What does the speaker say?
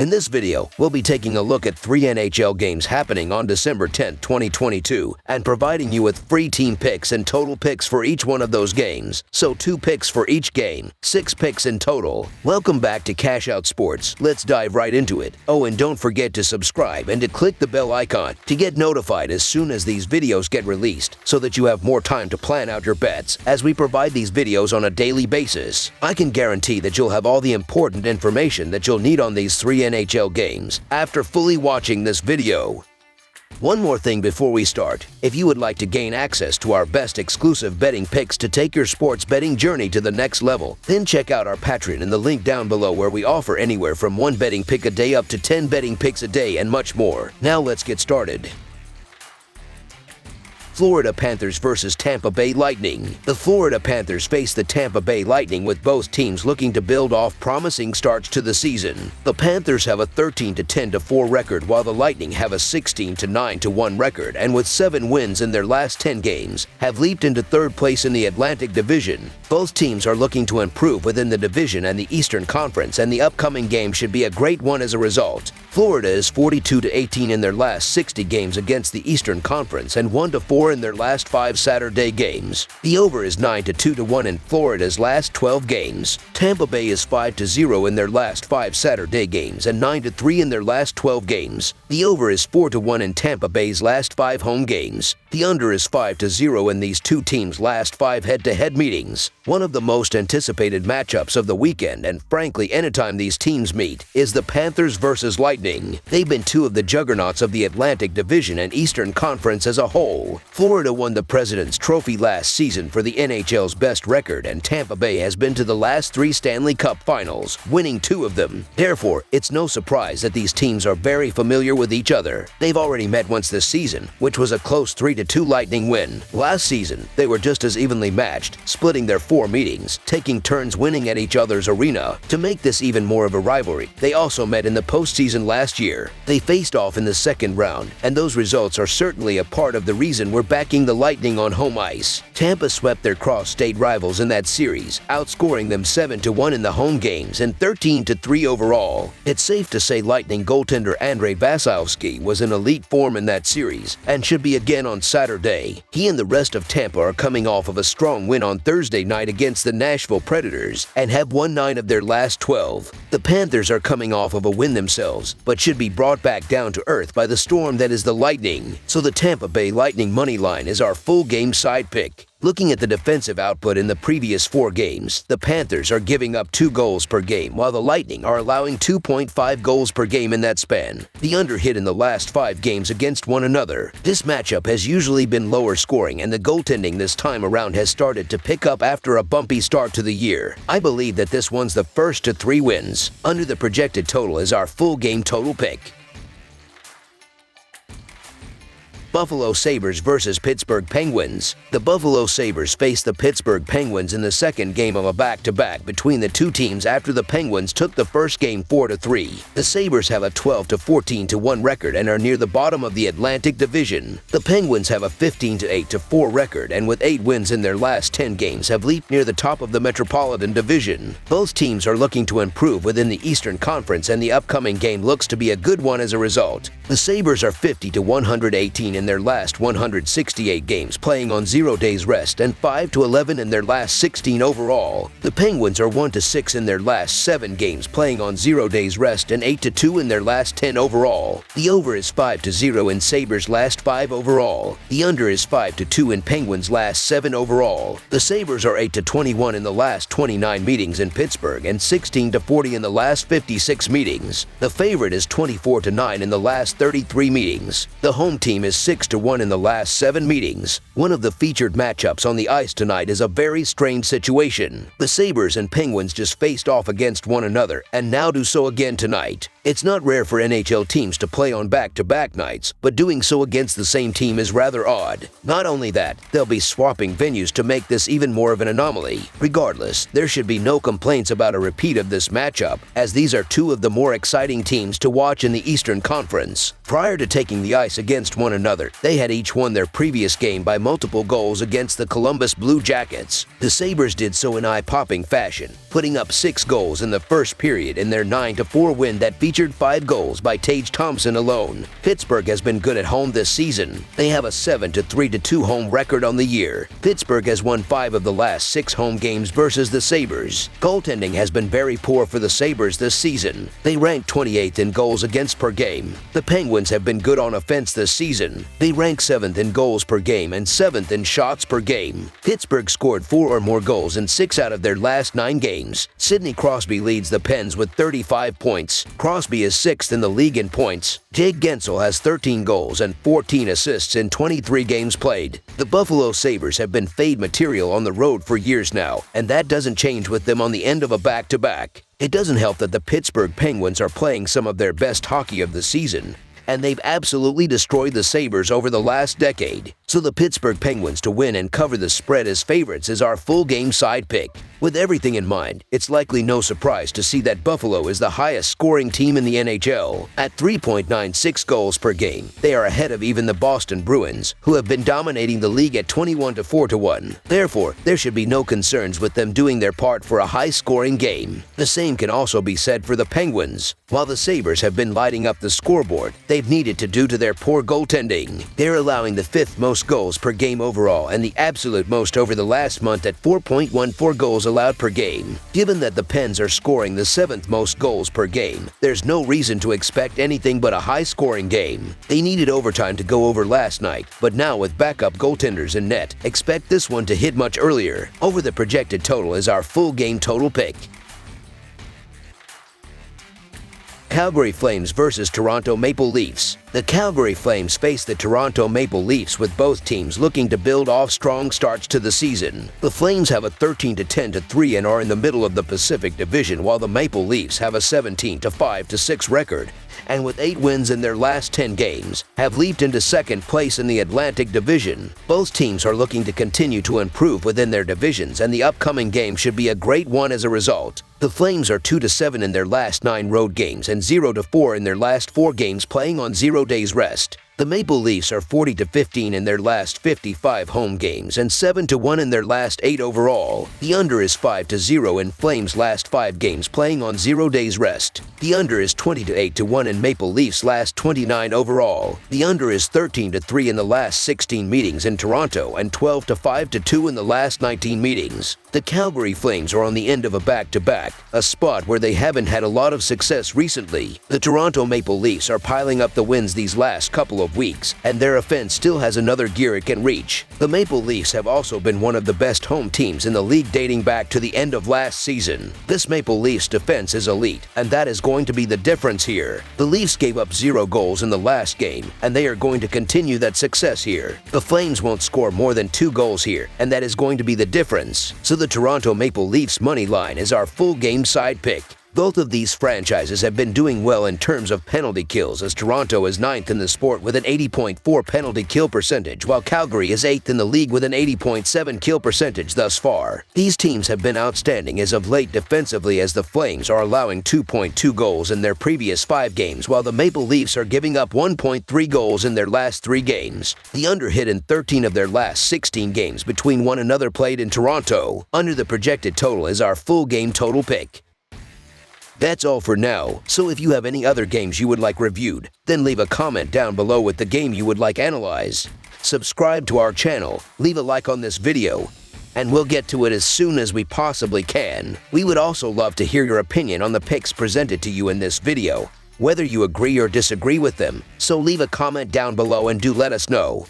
In this video, we'll be taking a look at 3 NHL games happening on December 10, 2022, and providing you with free team picks and total picks for each one of those games. So 2 picks for each game, 6 picks in total. Welcome back to Cash Out Sports. Let's dive right into it. Oh, and don't forget to subscribe and to click the bell icon to get notified as soon as these videos get released, so that you have more time to plan out your bets as we provide these videos on a daily basis. I can guarantee that you'll have all the important information that you'll need on these 3 NHL games after fully watching this video. One more thing before we start. If you would like to gain access to our best exclusive betting picks to take your sports betting journey to the next level, then check out our Patreon in the link down below, where we offer anywhere from 1 betting pick a day up to 10 betting picks a day and much more. Now let's get started. Florida Panthers versus Tampa Bay Lightning. The Florida Panthers face the Tampa Bay Lightning, with both teams looking to build off promising starts to the season. The Panthers have a 13-10-4 record, while the Lightning have a 16-9-1 record, and with 7 wins in their last 10 games, have leaped into 3rd place in the Atlantic Division. Both teams are looking to improve within the division and the Eastern Conference, and the upcoming game should be a great one as a result. Florida is 42-18 in their last 60 games against the Eastern Conference, and 1-4 in their last 5 Saturday games. The over is 9-2-1 in Florida's last 12 games. Tampa Bay is 5-0 in their last 5 Saturday games and 9-3 in their last 12 games. The over is 4-1 in Tampa Bay's last 5 home games. The under is 5-0 in these two teams' last 5 head-to-head meetings. One of the most anticipated matchups of the weekend, and frankly anytime these teams meet, is the Panthers versus Lightning. They've been 2 of the juggernauts of the Atlantic Division and Eastern Conference as a whole. Florida won the President's Trophy last season for the NHL's best record, and Tampa Bay has been to the last 3 Stanley Cup Finals, winning 2 of them. Therefore, it's no surprise that these teams are very familiar with each other. They've already met once this season, which was a close 3-2 Lightning win. Last season, they were just as evenly matched, splitting their 4 meetings, taking turns winning at each other's arena. To make this even more of a rivalry, they also met in the postseason last year. They faced off in the 2nd round, and those results are certainly a part of the reason we're backing the Lightning on home ice. Tampa swept their cross-state rivals in that series, outscoring them 7-1 in the home games and 13-3 overall. It's safe to say Lightning goaltender Andrei Vasilevskiy was in elite form in that series, and should be again on Saturday. He and the rest of Tampa are coming off of a strong win on Thursday night against the Nashville Predators, and have won 9 of their last 12. The Panthers are coming off of a win themselves, but should be brought back down to earth by the storm that is the Lightning. So the Tampa Bay Lightning money line is our full game side pick. Looking at the defensive output in the previous 4 games, the Panthers are giving up 2 goals per game, while the Lightning are allowing 2.5 goals per game in that span. The under hit in the last 5 games against one another. This matchup has usually been lower scoring, and the goaltending this time around has started to pick up after a bumpy start to the year. I believe that this one's the first to 3 wins. Under the projected total is our full game total pick. Buffalo Sabres versus Pittsburgh Penguins. The Buffalo Sabres face the Pittsburgh Penguins in the 2nd game of a back-to-back between the 2 teams after the Penguins took the first game 4-3. The Sabres have a 12-14-1 record and are near the bottom of the Atlantic Division. The Penguins have a 15-8-4 record, and with 8 wins in their last 10 games have leaped near the top of the Metropolitan Division. Both teams are looking to improve within the Eastern Conference, and the upcoming game looks to be a good one as a result. The Sabres are 50-118 in their last 168 games, playing on 0 days rest, and 5-11 in their last 16 overall. The Penguins are 1-6 in their last 7 games, playing on 0 days rest, and 8-2 in their last 10 overall. The over is 5-0 in Sabres' last 5 overall. The under is 5-2 in Penguins' last 7 overall. The Sabres are 8-21 in the last 29 meetings in Pittsburgh, and 16-40 in the last 56 meetings. The favorite is 24-9 in the last 33 meetings. The home team is 6-1 in the last 7 meetings. One of the featured matchups on the ice tonight is a very strange situation. The Sabres and Penguins just faced off against one another, and now do so again tonight. It's not rare for NHL teams to play on back-to-back nights, but doing so against the same team is rather odd. Not only that, they'll be swapping venues to make this even more of an anomaly. Regardless, there should be no complaints about a repeat of this matchup, as these are 2 of the more exciting teams to watch in the Eastern Conference. Prior to taking the ice against one another, they had each won their previous game by multiple goals against the Columbus Blue Jackets. The Sabres did so in eye-popping fashion, putting up 6 goals in the first period in their 9-4 win that featured featured 5 goals by Tage Thompson alone. Pittsburgh has been good at home this season. They have a 7-3-2 home record on the year. Pittsburgh has won 5 of the last 6 home games versus the Sabres. Goaltending has been very poor for the Sabres this season. They rank 28th in goals against per game. The Penguins have been good on offense this season. They rank 7th in goals per game and 7th in shots per game. Pittsburgh scored 4 or more goals in 6 out of their last 9 games. Sidney Crosby leads the Pens with 35 points. Crosby is 6th in the league in points. Jake Gensel has 13 goals and 14 assists in 23 games played. The Buffalo Sabres have been fade material on the road for years now, and that doesn't change with them on the end of a back-to-back. It doesn't help that the Pittsburgh Penguins are playing some of their best hockey of the season, and they've absolutely destroyed the Sabres over the last decade. So the Pittsburgh Penguins to win and cover the spread as favorites is our full game side pick. With everything in mind, it's likely no surprise to see that Buffalo is the highest scoring team in the NHL. At 3.96 goals per game, they are ahead of even the Boston Bruins, who have been dominating the league at 21-4-1. Therefore, there should be no concerns with them doing their part for a high-scoring game. The same can also be said for the Penguins. While the Sabres have been lighting up the scoreboard, they've needed to due to their poor goaltending. They're allowing the 5th most goals per game overall and the absolute most over the last month at 4.14 goals allowed per game. Given that the Pens are scoring the 7th most goals per game, there's no reason to expect anything but a high-scoring game. They needed overtime to go over last night, but now with backup goaltenders in net, expect this one to hit much earlier. Over the projected total is our full game total pick. Calgary Flames versus Toronto Maple Leafs. The Calgary Flames face the Toronto Maple Leafs with both teams looking to build off strong starts to the season. The Flames have a 13-10-3 and are in the middle of the Pacific Division, while the Maple Leafs have a 17-5-6 record, and with 8 wins in their last 10 games, have leaped into second place in the Atlantic Division. Both teams are looking to continue to improve within their divisions, and the upcoming game should be a great one as a result. The Flames are 2-7 in their last 9 road games and 0-4 in their last 4 games playing on 0 days rest. The Maple Leafs are 40-15 in their last 55 home games and 7-1 in their last 8 overall. The under is 5-0 in Flames' last 5 games playing on 0 days rest. The under is 20-8-1 in Maple Leafs' last 29 overall. The under is 13-3 in the last 16 meetings in Toronto and 12-5-2 in the last 19 meetings. The Calgary Flames are on the end of a back-to-back, a spot where they haven't had a lot of success recently. The Toronto Maple Leafs are piling up the wins these last couple of weeks, and their offense still has another gear it can reach. The Maple Leafs have also been one of the best home teams in the league dating back to the end of last season. This Maple Leafs defense is elite, and that is going to be the difference here. The Leafs gave up 0 goals in the last game, and they are going to continue that success here. The Flames won't score more than 2 goals here, and that is going to be the difference. So the Toronto Maple Leafs money line is our full game side pick. Both of these franchises have been doing well in terms of penalty kills, as Toronto is 9th in the sport with an 80.4 penalty kill percentage, while Calgary is 8th in the league with an 80.7 kill percentage thus far. These teams have been outstanding as of late defensively, as the Flames are allowing 2.2 goals in their previous 5 games, while the Maple Leafs are giving up 1.3 goals in their last 3 games. The under hit in 13 of their last 16 games between one another played in Toronto. Under the projected total is our full game total pick. That's all for now, so if you have any other games you would like reviewed, then leave a comment down below with the game you would like analyzed. Subscribe to our channel, leave a like on this video, and we'll get to it as soon as we possibly can. We would also love to hear your opinion on the picks presented to you in this video, whether you agree or disagree with them, so leave a comment down below and do let us know.